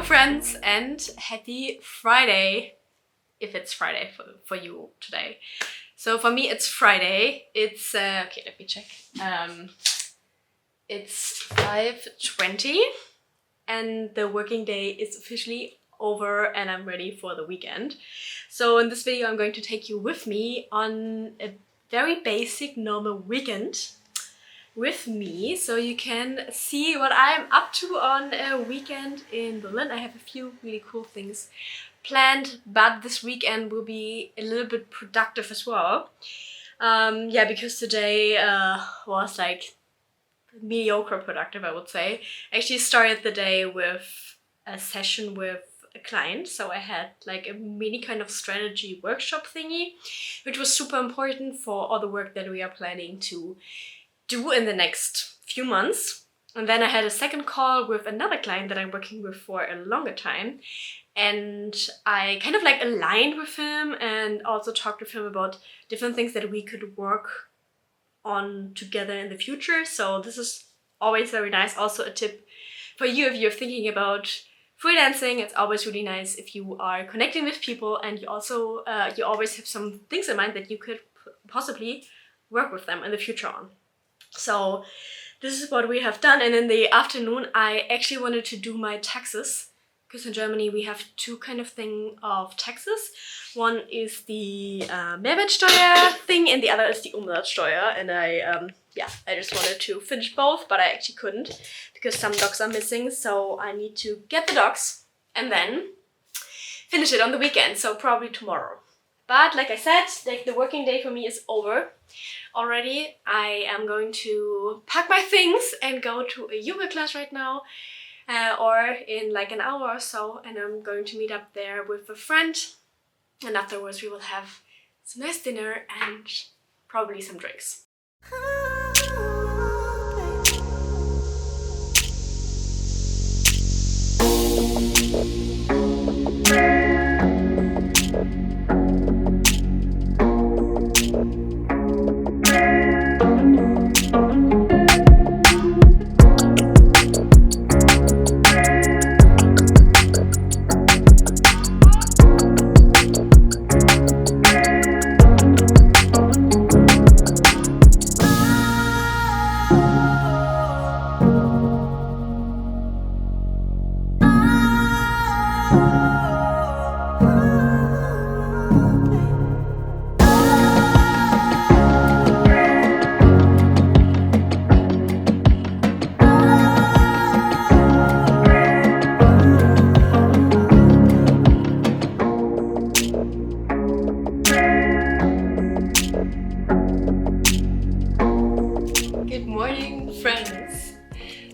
friends, and happy Friday, if it's Friday for you today. So for me it's Friday. It's okay, let me check. It's 5:20 and the working day is officially over and I'm ready for the weekend. So in this video I'm going to take you with me on a very basic normal weekend with me, so you can see what I'm up to on a weekend in Berlin. I have a few really cool things planned, but this weekend will be a little bit productive as well. Yeah, because today was like mediocre productive, I would say. I actually started the day with a session with a client, so I had like a mini kind of strategy workshop thingy, which was super important for all the work that we are planning to do in the next few months. And then I had a second call with another client that I'm working with for a longer time, and I kind of like aligned with him and also talked with him about different things that we could work on together in the future. So this is always very nice. Also a tip for you if you're thinking about freelancing, it's always really nice if you are connecting with people and you also you always have some things in mind that you could possibly work with them in the future on. So this is what we have done, and in the afternoon I actually wanted to do my taxes, because in Germany we have two kind of thing of taxes. One is the Mehrwertsteuer thing and the other is the Umsatzsteuer, and I just wanted to finish both, but I actually couldn't because some docs are missing, so I need to get the docs and then finish it on the weekend, so probably tomorrow. But like I said, like the working day for me is over already. I am going to pack my things and go to a yoga class right now, or in like an hour or so, and I'm going to meet up there with a friend, and afterwards we will have some nice dinner and probably some drinks.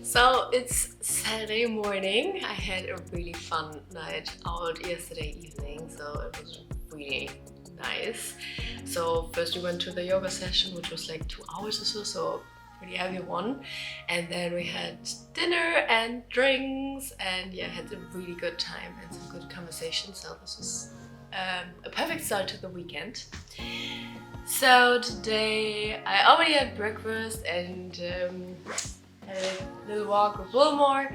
So it's Saturday morning. I had a really fun night out yesterday evening, so it was really nice. So first we went to the yoga session, which was like 2 hours or so pretty heavy one. And then we had dinner and drinks, and yeah, had a really good time and some good conversations. So this was a perfect start to the weekend. So today I already had breakfast and had a little walk with Wilmore,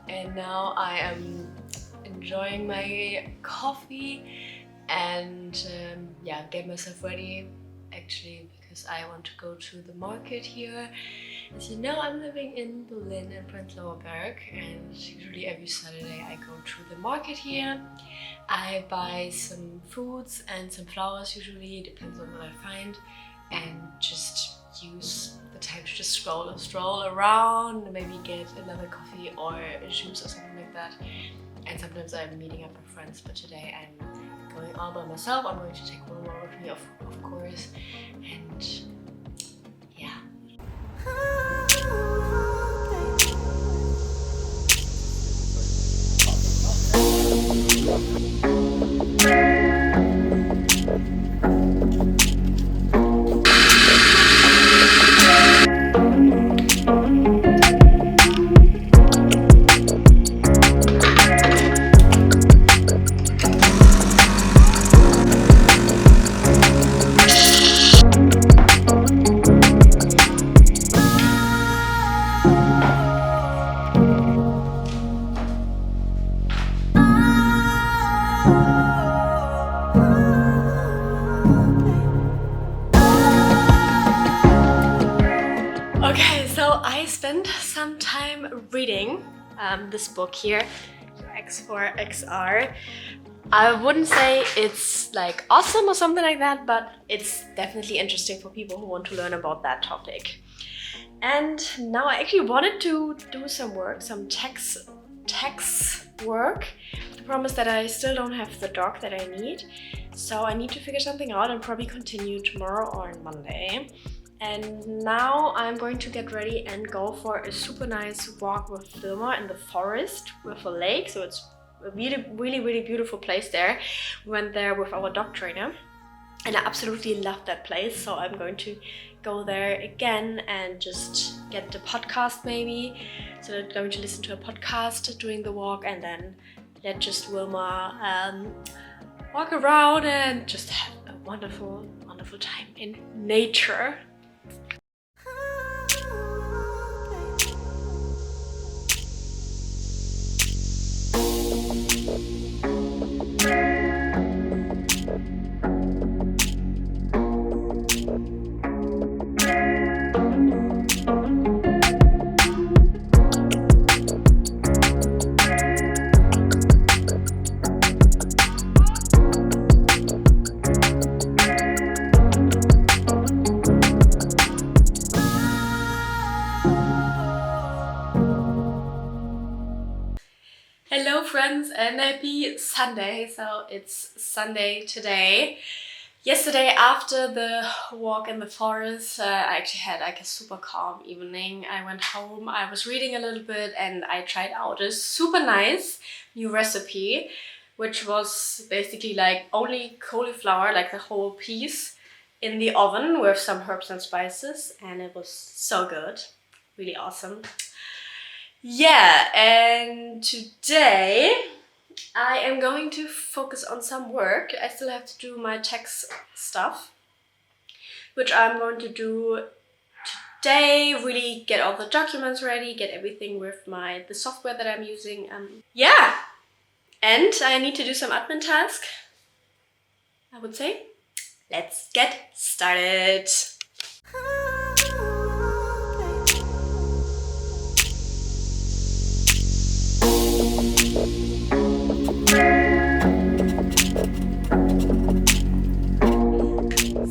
and now I am enjoying my coffee and get myself ready actually, because I want to go to the market here. As you know, I'm living in Berlin in Prenzlauer Berg, and usually every Saturday I go to the market here. I buy some fruits and some flowers, usually, depends on what I find, and just use the time to just stroll around, maybe get another coffee or a juice or something like that. And sometimes I'm meeting up with friends, but today I'm going all by myself. I'm going to take one more with me, of course, and yeah. reading this book here, X4XR. I wouldn't say it's like awesome or something like that, but it's definitely interesting for people who want to learn about that topic. And now I actually wanted to do some work, some text work. The problem is that I still don't have the doc that I need, so I need to figure something out and probably continue tomorrow or on Monday. And now I'm going to get ready and go for a super nice walk with Wilma in the forest with a lake. So it's a really beautiful place there. We went there with our dog trainer and I absolutely love that place. So I'm going to go there again and just get the podcast maybe. So I'm going to listen to a podcast during the walk and then let just Wilma walk around and just have a wonderful time in nature. Hello friends and happy Sunday. So it's Sunday today. Yesterday after the walk in the forest, I actually had like a super calm evening. I went home, I was reading a little bit and I tried out a super nice new recipe, which was basically like only cauliflower, like the whole piece in the oven with some herbs and spices, and it was so good, really awesome. Yeah, and today I am going to focus on some work. I still have to do my tax stuff, which I'm going to do today, really get all the documents ready, get everything with the software that I'm using. Yeah, and I need to do some admin task, I would say. Let's get started.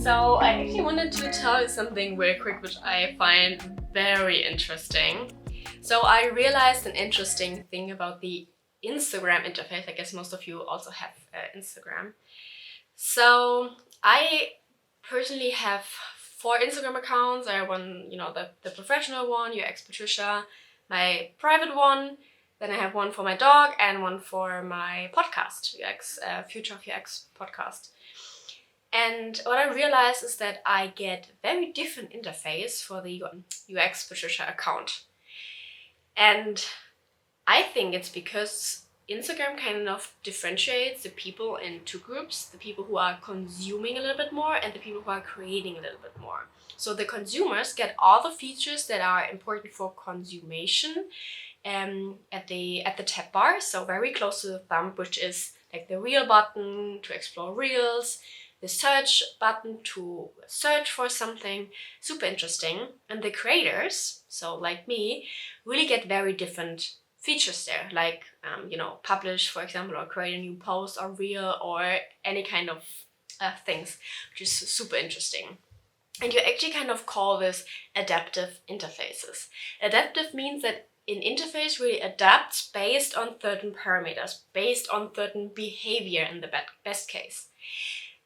So I actually wanted to tell you something real quick which I find very interesting. So I realized an interesting thing about the Instagram interface. I guess most of you also have Instagram. So I personally have 4 Instagram accounts. I have one, the professional one, UX Patricia, my private one, then I have one for my dog and one for my podcast, Future of UX podcast. And what I realized is that I get very different interface for the UX Patricia account. And I think it's because Instagram kind of differentiates the people in 2 groups, the people who are consuming a little bit more and the people who are creating a little bit more. So the consumers get all the features that are important for consummation at the tab bar, so very close to the thumb, which is like the reel button to explore reels, the search button to search for something, super interesting. And the creators, so like me, really get very different features there, like publish, for example, or create a new post or reel or any kind of things, which is super interesting. And you actually kind of call this adaptive interfaces. Adaptive means that an interface really adapts based on certain parameters, based on certain behavior in the best case.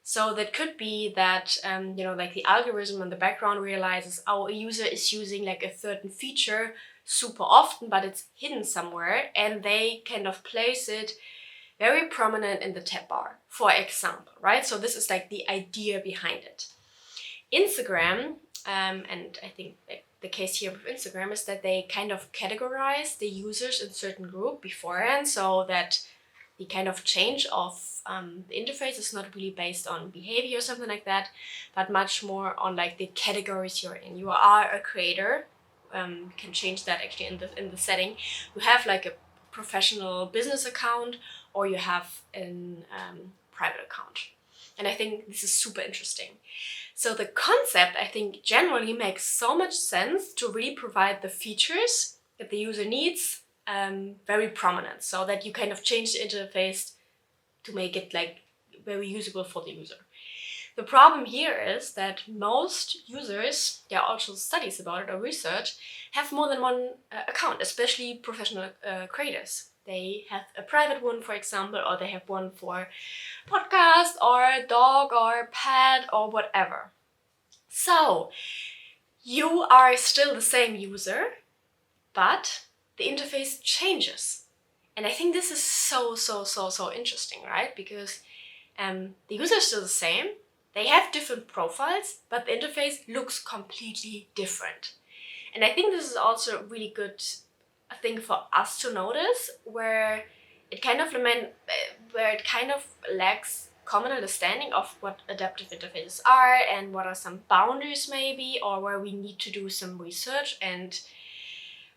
So that could be that, like the algorithm in the background realizes our user is using like a certain feature super often, but it's hidden somewhere, and they kind of place it very prominent in the tab bar, for example, right? So this is like the idea behind it. Instagram, and I think the case here with Instagram is that they kind of categorize the users in certain group beforehand, so that the kind of change of the interface is not really based on behavior or something like that, but much more on like the categories you're in. You are a creator. You can change that actually in the setting. You have like a professional business account, or you have a private account. And I think this is super interesting. So the concept, I think, generally makes so much sense to really provide the features that the user needs very prominent, so that you kind of change the interface to make it like very usable for the user. The problem here is that most users, there are also studies about it or research, have more than one account, especially professional creators. They have a private one, for example, or they have one for podcast or dog or pet or whatever. So you are still the same user, but the interface changes. And I think this is so interesting, right? Because the user is still the same. They have different profiles, but the interface looks completely different. And I think this is also a really good thing for us to notice, where it kind of lacks common understanding of what adaptive interfaces are and what are some boundaries maybe, or where we need to do some research and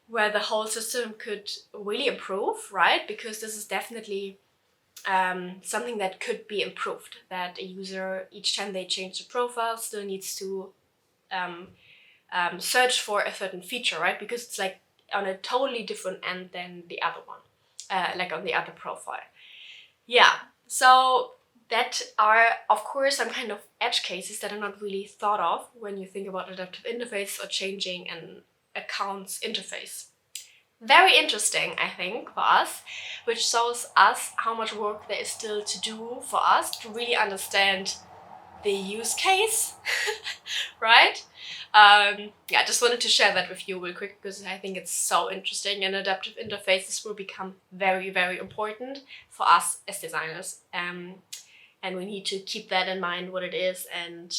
where the whole system could really improve, right? Because this is definitely something that could be improved, that a user, each time they change the profile, still needs to search for a certain feature, right? Because it's like on a totally different end than the other one, like on the other profile. Yeah, so that are, of course, some kind of edge cases that are not really thought of when you think about adaptive interface or changing an account's interface. Very interesting, I think, for us, which shows us how much work there is still to do for us to really understand the use case, right? Yeah, I just wanted to share that with you real quick because I think it's so interesting, and adaptive interfaces will become very important for us as designers. And we need to keep that in mind, what it is, and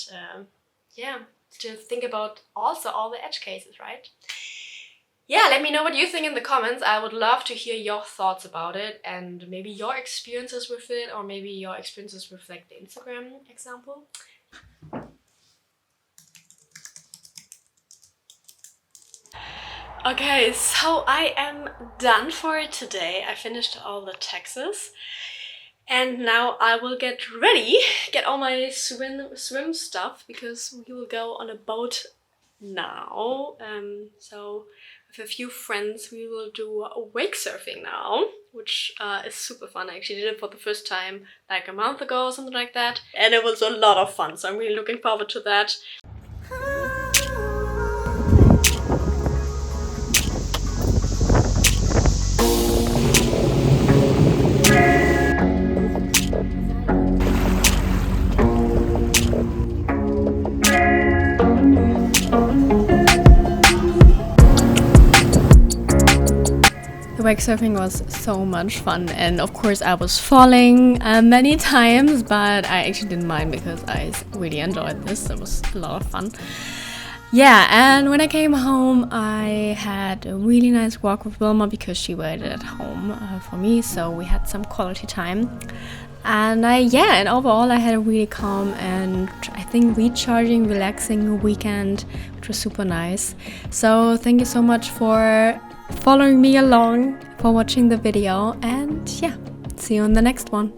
yeah, to think about also all the edge cases, right? Yeah, let me know what you think in the comments. I would love to hear your thoughts about it and maybe your experiences with it, or maybe your experiences with like the Instagram example. Okay, so I am done for today. I finished all the taxes. And now I will get ready, get all my swim stuff, because we will go on a boat now. So with a few friends we will do wake surfing now, which is super fun. I actually did it for the first time like a month ago or something like that, and it was a lot of fun, so I'm really looking forward to that. The wake surfing was so much fun, and of course I was falling many times, but I actually didn't mind because I really enjoyed this. It was a lot of fun. Yeah, and when I came home I had a really nice walk with Wilma because she waited at home for me, so we had some quality time. And and overall I had a really calm and I think recharging, relaxing weekend, which was super nice. So thank you so much for following me along, for watching the video, and yeah, see you on the next one.